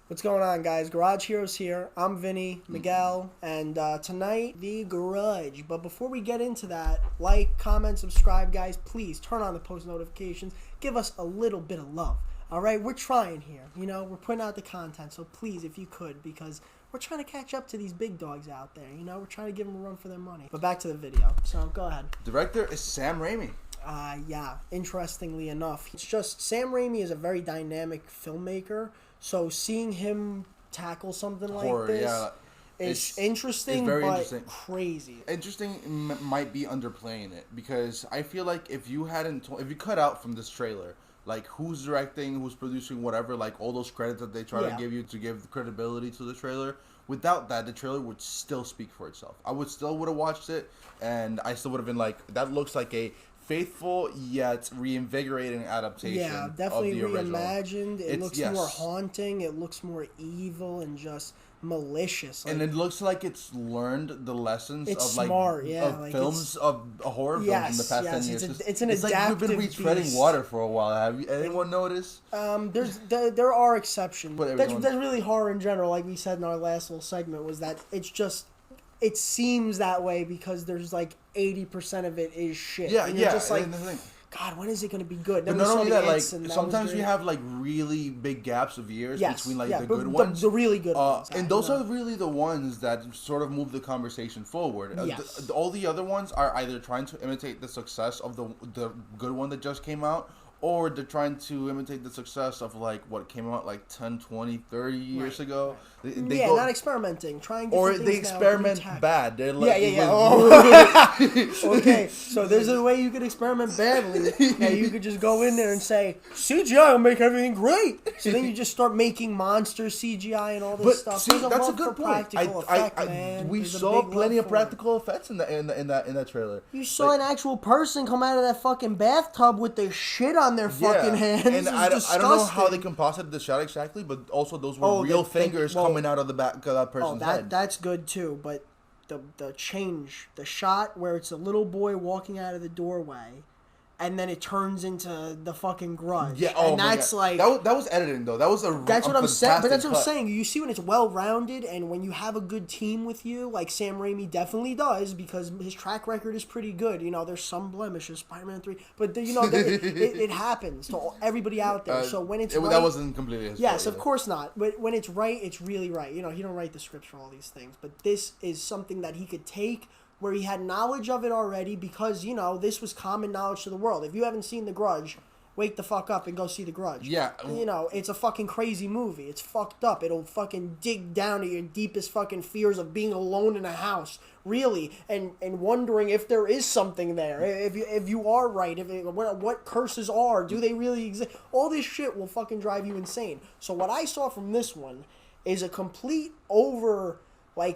What's going on, guys? Garage Heroes here. I'm Vinny, Miguel, and tonight, The Grudge. But before we get into that, like, comment, subscribe, guys. Please turn on the post notifications. Give us a little bit of love. All right? We're trying here. We're putting out the content, so please, if you could, because we're trying to catch up to these big dogs out there. We're trying to give them a run for their money. But back to the video. So, go ahead. Director is Sam Raimi. Yeah, interestingly enough. It's just, Sam Raimi is a very dynamic filmmaker. So seeing him tackle something like this, yeah. it's interesting, it's very but interesting. Crazy. Interesting might be underplaying it, because I feel like if you cut out from this trailer, like who's directing, who's producing, whatever, like all those credits that they try to give you to give credibility to the trailer, without that, the trailer would still speak for itself. I would have watched it, and I still would have been like, that looks like a faithful yet reinvigorating adaptation. Yeah, definitely of the reimagined. It looks more haunting. It looks more evil and just malicious. And it looks like it's learned the lessons of smart, films of horror films in the past 10 years. It's an adaptive like we've been retreading water for a while. Have you, anyone noticed? There are exceptions. That's really horror in general. Like we said in our last little segment, was that it seems that way because there's like 80% of it is shit. Yeah, and you're just like, and God, when is it going to be good? Then but not only that, like sometimes we have like really big gaps of years between like the good ones, the really good ones, and those are really the ones that sort of move the conversation forward. Yes. All the other ones are either trying to imitate the success of the good one that just came out, or they're trying to imitate the success of like what came out like 10, 20, 30 years ago. They go, not experimenting, trying or different they things experiment now, bad. They're like, Okay, so there's a way you could experiment badly. Now you could just go in there and say CGI will make everything great. So then you just start making monster CGI and all this stuff. See, that's a good point. We saw plenty of practical effects in that trailer. You saw an actual person come out of that fucking bathtub with their shit on their fucking hands. And I don't know how they composited the shot exactly, but also those were real fingers coming out of the back of that person's head. That's good too, but the change, the shot where it's a little boy walking out of the doorway, and then it turns into the fucking Grudge. Yeah, and that's like that was editing though. That was that's what I'm saying. But that's what I'm saying. You see when it's well rounded, and when you have a good team with you, like Sam Raimi definitely does, because his track record is pretty good. There's some blemishes, Spider-Man 3, but it happens to everybody out there. So when it's right, that wasn't completely his yes, fault, of course not. But when it's right, it's really right. He don't write the scripts for all these things, but this is something that he could take, where he had knowledge of it already, because, this was common knowledge to the world. If you haven't seen The Grudge, wake the fuck up and go see The Grudge. Yeah. It's a fucking crazy movie. It's fucked up. It'll fucking dig down to your deepest fucking fears of being alone in a house, really, and wondering if there is something there, if you are right, what curses are, do they really exist? All this shit will fucking drive you insane. So what I saw from this one is a complete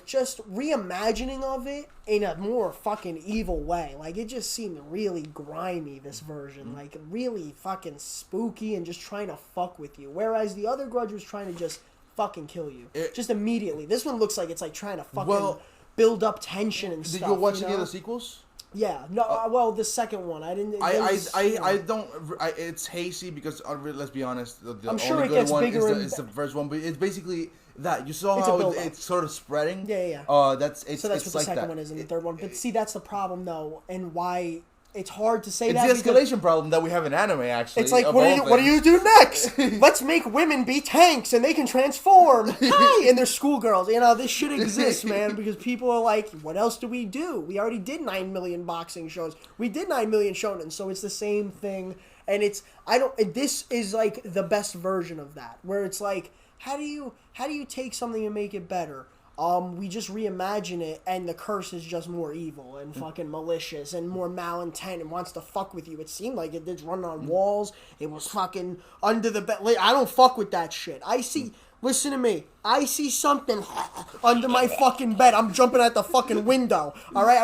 just reimagining of it in a more fucking evil way. Like, it just seemed really grimy, this version. Like, really fucking spooky and just trying to fuck with you. Whereas the other Grudge was trying to just fucking kill you. Just immediately. This one looks like it's like trying to fucking build up tension and stuff. Did you watch any of the sequels? Yeah, no. The second one, I didn't. I don't. It's hazy because let's be honest. The I'm sure only it good gets one bigger. is the first one, but it's basically that. You saw how it's sort of spreading. Yeah. So that's what the second one is, and the third one. But see, that's the problem though, and why it's hard to say it's that. It's the escalation problem that we have in anime. Actually, it's like, what do you do next? Let's make women be tanks and they can transform. Hi, and they're schoolgirls. This shit exists, man, because people are like, what else do? We already did 9 million boxing shows. We did 9 million shonen, so it's the same thing. And this is like the best version of that, where it's like, how do you take something and make it better? We just reimagine it, and the curse is just more evil and fucking malicious and more malintent and wants to fuck with you. It seemed like it did, running on walls. It was fucking under the bed. I don't fuck with that shit. Listen to me. I see something under my fucking bed. I'm jumping at the fucking window. All right,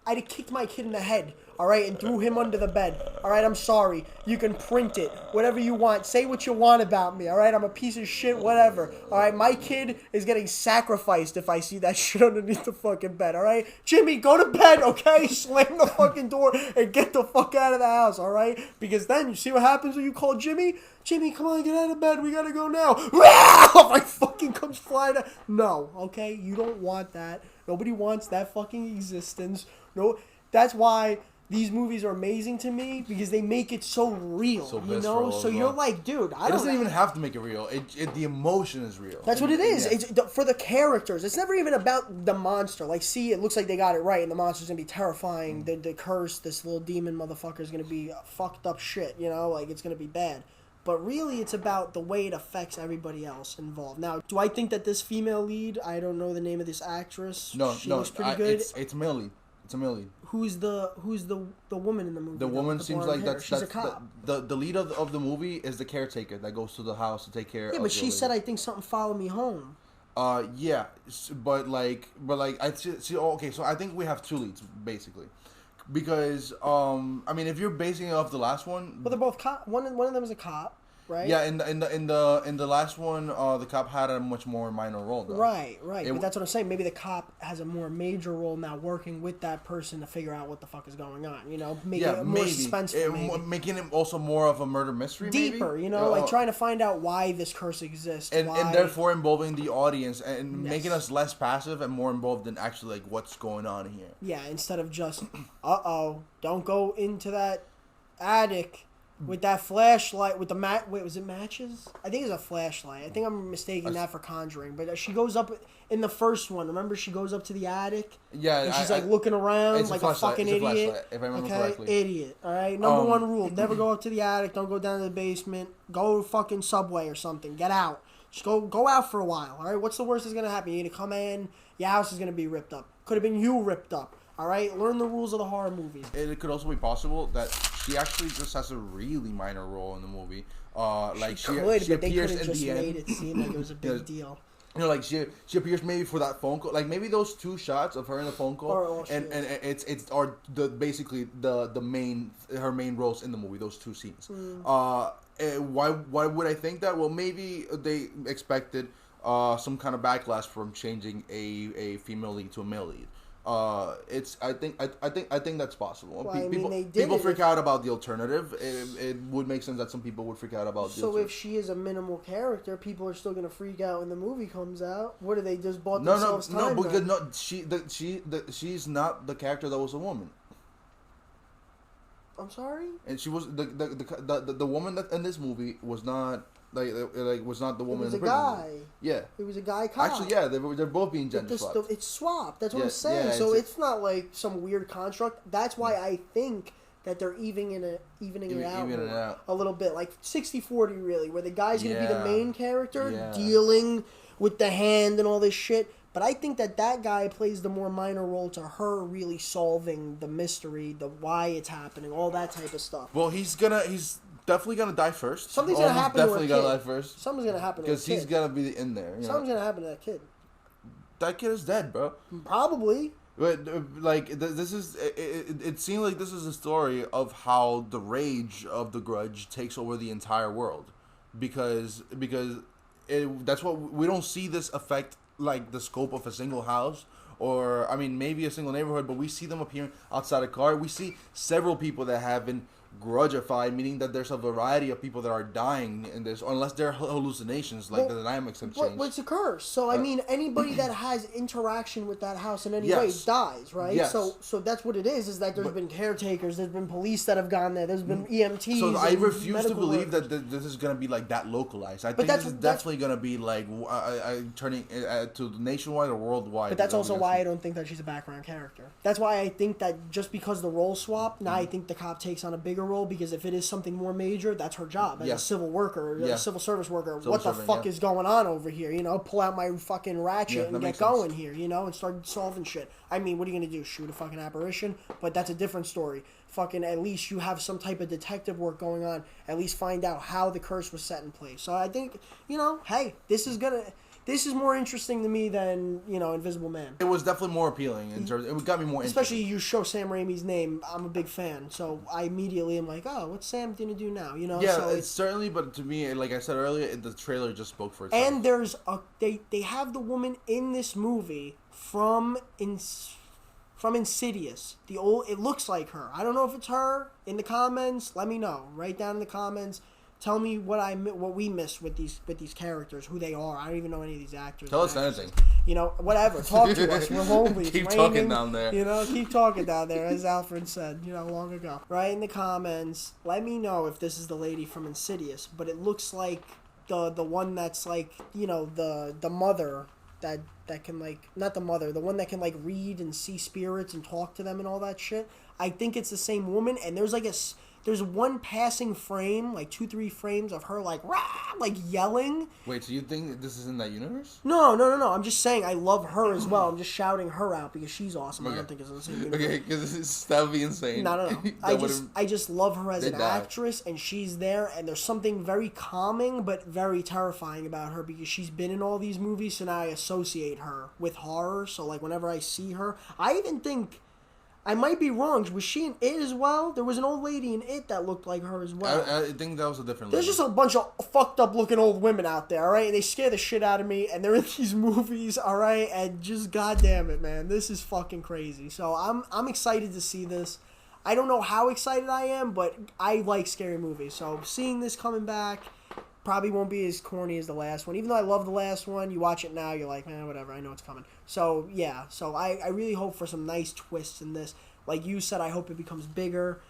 I'd have kicked my kid in the head all right, and threw him under the bed. All right, I'm sorry. You can print it, whatever you want. Say what you want about me. All right, I'm a piece of shit, whatever. All right, my kid is getting sacrificed if I see that shit underneath the fucking bed. All right, Jimmy, go to bed, okay? Slam the fucking door and get the fuck out of the house. All right, because then you see what happens when you call Jimmy. Jimmy, come on, get out of bed. We gotta go now. My fucking comes flying out. No, okay? You don't want that. Nobody wants that fucking existence. No, that's why these movies are amazing to me, because they make it so real, So you know? So you're like, dude, it doesn't even have to make it real. The emotion is real. That's what it is. Yeah. It's for the characters. It's never even about the monster. Like, see, it looks like they got it right, and the monster's gonna be terrifying. The curse, this little demon motherfucker is gonna be fucked up shit, you know? Like, it's gonna be bad. But really, it's about the way it affects everybody else involved. Now, do I think that this female lead, I don't know the name of this actress. She looks pretty good. It's a male lead. It's a male lead. Who's the woman in the movie? The woman seems like she's a cop. The lead of the movie is the caretaker that goes to the house to take care of. Yeah, but she said, I think something followed me home. Yeah, but I see. Oh, okay, so I think we have two leads basically, because I mean, if you're basing it off the last one, well, they're both cop. One of them is a cop, right? Yeah, in the last one, the cop had a much more minor role, though. Right. But that's what I'm saying. Maybe the cop has a more major role now, working with that person to figure out what the fuck is going on. You know, making it more suspenseful, making it also more of a murder mystery, deeper. Maybe? You know, like trying to find out why this curse exists, and therefore involving the audience and making us less passive and more involved in actually like what's going on here. Yeah, instead of just, don't go into that attic with that flashlight, with the wait, was it matches? I think it's a flashlight. I think I'm mistaking that for Conjuring. But she goes up in the first one. Remember, she goes up to the attic. Yeah, and she's looking around like a fucking idiot. If I remember correctly. Idiot. All right. Number one rule: never go up to the attic. Don't go down to the basement. Go fucking Subway or something. Get out. Just go out for a while. All right. What's the worst that's gonna happen? You're gonna come in. Your house is gonna be ripped up. Could have been you ripped up. All right, learn the rules of the horror movies. It could also be possible that she actually just has a really minor role in the movie. She appears in the end. Made it seem like it was a big deal. You know, like she appears maybe for that phone call, like maybe those two shots of her in the phone call, and it's basically her main roles in the movie. Those two scenes. Why would I think that? Well, maybe they expected some kind of backlash from changing a female lead to a male lead. I think that's possible. Well, people freak out about the alternative. It would make sense that some people would freak out about the alternative. So if she is a minimal character, people are still gonna freak out when the movie comes out. What, do they just bought themselves time? No, because she's not the character that was a woman. I'm sorry? And she was the woman that in this movie was not was not the woman. It was a guy. Yeah. It was a guy cop. Actually, yeah, they're both being gender swapped. It's swapped. That's what I'm saying. So it's not like some weird construct. That's why I think that they're evening it out a little bit. Like 60-40 really, where the guy's going to be the main character dealing with the hand and all this shit. But I think that guy plays the more minor role to her really solving the mystery, the why it's happening, all that type of stuff. Well, he's definitely gonna die first. Something's gonna happen to her kid. Definitely gonna die first. Something's gonna happen to her kid. Because he's gonna be in there. Something's gonna happen to that kid. That kid is dead, bro. Probably. But this is it seemed like this is a story of how the rage of the Grudge takes over the entire world, because that's what we don't see this affect like the scope of a single house. Or, I mean, maybe a single neighborhood, but we see them appearing outside a car. We see several people that have been grudgified, meaning that there's a variety of people that are dying in this, unless they're hallucinations, like the dynamics have changed. What's a curse? So, I mean, anybody that has interaction with that house in any way dies, right? Yes. So that's what it is that there's been caretakers, there's been police that have gone there, there's been EMTs. So I refuse to believe that this is going to be like that localized. I think this is definitely going to be like turning to nationwide or worldwide. But that's also why I don't think that she's a background character. That's why I think that just because the role swap, now I think the cop takes on a bigger role, because if it is something more major, that's her job as a civil worker, a civil service worker. What the fuck is going on over here? You know, pull out my fucking ratchet and get going here, you know, and start solving shit. I mean, what are you gonna do? Shoot a fucking apparition? But that's a different story. Fucking, at least you have some type of detective work going on. At least find out how the curse was set in place. So I think, you know, hey, this is gonna... this is more interesting to me than, Invisible Man. It was definitely more appealing in terms. It got me more interested. Especially you show Sam Raimi's name, I'm a big fan, so I immediately am like, oh, what's Sam gonna do now? Yeah, so it's certainly, but to me, like I said earlier, the trailer just spoke for itself. And there's they have the woman in this movie from Insidious. It looks like her. I don't know if it's her. In the comments, let me know. Write down in the comments. Tell me what we missed with these characters, who they are. I don't even know any of these actors. Tell us anything. Whatever. Talk to us. We're lonely. Keep talking down there. Keep talking down there, as Alfred said, long ago. Write in the comments. Let me know if this is the lady from Insidious. But it looks like the one that's like, the mother that can, like, not the mother, the one that can, like, read and see spirits and talk to them and all that shit. I think it's the same woman, and there's one passing frame, like 2-3 frames of her, like, rah, like yelling. Wait, so you think this is in that universe? No. I'm just saying I love her as well. I'm just shouting her out because she's awesome. Okay. I don't think it's in the same universe. Okay, because that would be insane. No. I just love her as an actress, and she's there, and there's something very calming but very terrifying about her because she's been in all these movies, so now I associate her with horror. So, like, whenever I see her, I even think... I might be wrong. Was she in It as well? There was an old lady in It that looked like her as well. I think that was a different lady. There's just a bunch of fucked up looking old women out there, all right? And they scare the shit out of me, and they're in these movies, all right? And just goddamn it, man, this is fucking crazy. So I'm excited to see this. I don't know how excited I am, but I like scary movies. So seeing this coming back probably won't be as corny as the last one. Even though I love the last one, you watch it now, you're like, man, whatever, I know it's coming. So, yeah. So I really hope for some nice twists in this. Like you said, I hope it becomes bigger.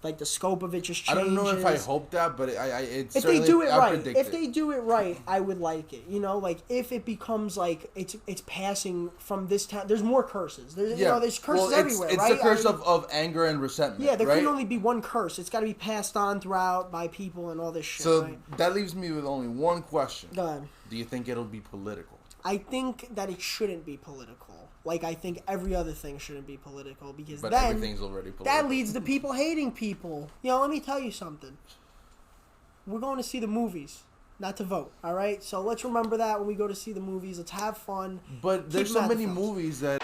Like, the scope of it just changes. I don't know if I hope that, but it's if they do it right. If they do it right, I would like it. Like, if it becomes like it's passing from this town. There's more curses. There's curses everywhere. It's right? the curse of anger and resentment. Yeah, there right? can only be one curse. It's got to be passed on throughout by people and all this shit. So right? that leaves me with only one question. Go ahead. Do you think it'll be political? I think that it shouldn't be political. Like, I think every other thing shouldn't be political because but then everything's already political. That leads to people hating people. Let me tell you something. We're going to see the movies, not to vote, all right? So let's remember that when we go to see the movies. Let's have fun. But there's so many movies that...